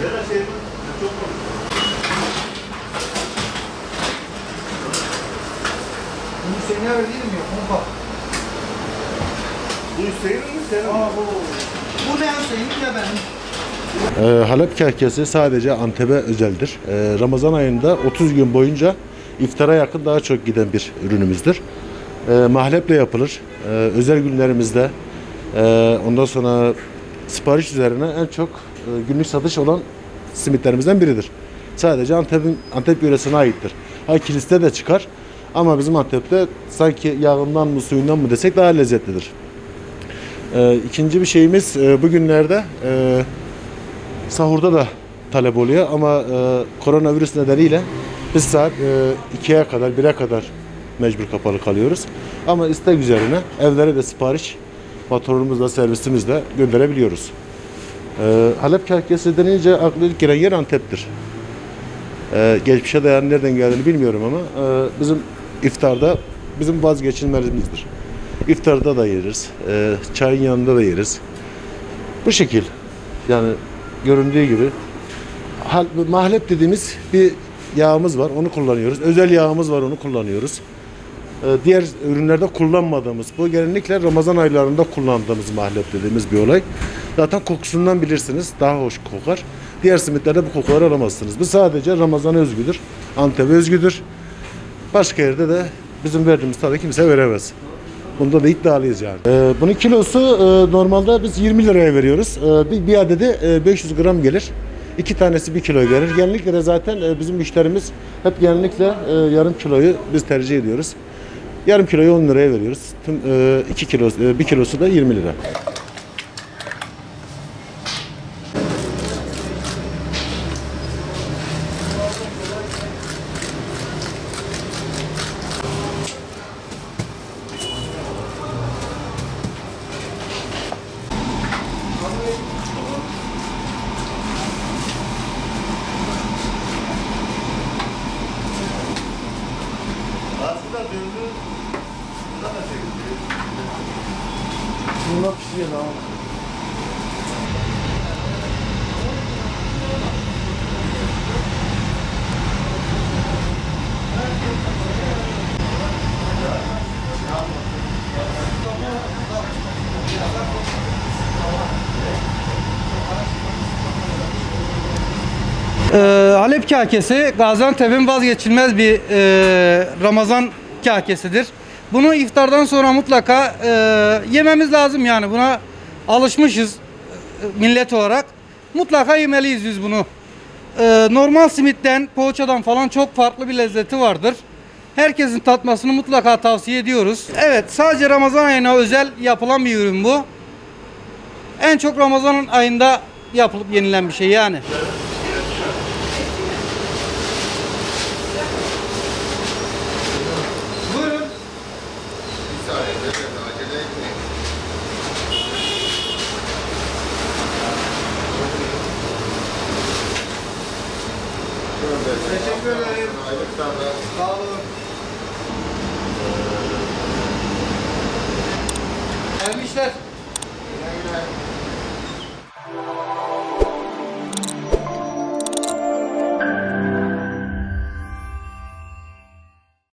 Bu Hüseyin'e değil mi? Kompa. Bu Hüseyin mi senin? Bu ne Hüseyin ne benim? Halep kahkesi sadece Antep'e özeldir. Ramazan ayında 30 gün boyunca iftara yakın daha çok giden bir ürünümüzdür. Mahleple yapılır. Özel günlerimizde ondan sonra sipariş üzerine en çok günlük satış olan simitlerimizden biridir. Sadece Antep yöresine aittir. Kilis'te de çıkar ama bizim Antep'te sanki yağından mı suyundan mı desek daha lezzetlidir. İkinci bir şeyimiz bugünlerde sahurda da talep oluyor ama koronavirüs nedeniyle biz saat 2'ye kadar 1'e kadar mecbur kapalı kalıyoruz. Ama istek üzerine evlere de sipariş motorumuzla servisimizle gönderebiliyoruz. Halep kahkesi denince aklı ilk gelen yer Antep'tir. Geçmişe dayanan nereden geldiğini bilmiyorum ama bizim iftarda bizim vazgeçilmezimizdir. İftarda da yeriz, çayın yanında da yeriz. Bu şekil yani göründüğü gibi mahlep dediğimiz bir yağımız var, onu kullanıyoruz. Özel yağımız var, onu kullanıyoruz. Diğer ürünlerde kullanmadığımız, bu genellikle Ramazan aylarında kullandığımız mahlep dediğimiz bir olay. Zaten kokusundan bilirsiniz, daha hoş kokar. Diğer simitlerde bu kokuları alamazsınız. Bu sadece Ramazan'a özgüdür, Antep'e özgüdür. Başka yerde de bizim verdiğimiz tadı kimse veremez. Bunda da iddialıyız yani. Bunun kilosu normalde biz 20 liraya veriyoruz. Bir adedi 500 gram gelir. 2 tanesi 1 kilo gelir. Genellikle de zaten bizim müşterimiz hep genellikle yarım kiloyu biz tercih ediyoruz. Yarım kiloyu 10 liraya veriyoruz. Tüm 2 kilo, 1 kilosu da 20 lira. Bunlar pişiyor lan. Halep kahkesi Gaziantep'in vazgeçilmez bir Ramazan kahkesidir. Bunu iftardan sonra mutlaka yememiz lazım yani buna alışmışız millet olarak. Mutlaka yemeliyiz biz bunu. Normal simitten, poğaçadan falan çok farklı bir lezzeti vardır. Herkesin tatmasını mutlaka tavsiye ediyoruz. Evet, sadece Ramazan ayına özel yapılan bir ürün bu. En çok Ramazan ayında yapılıp yenilen bir şey yani. Teşekkür ederim. Sağ olun. Hayırlı işler.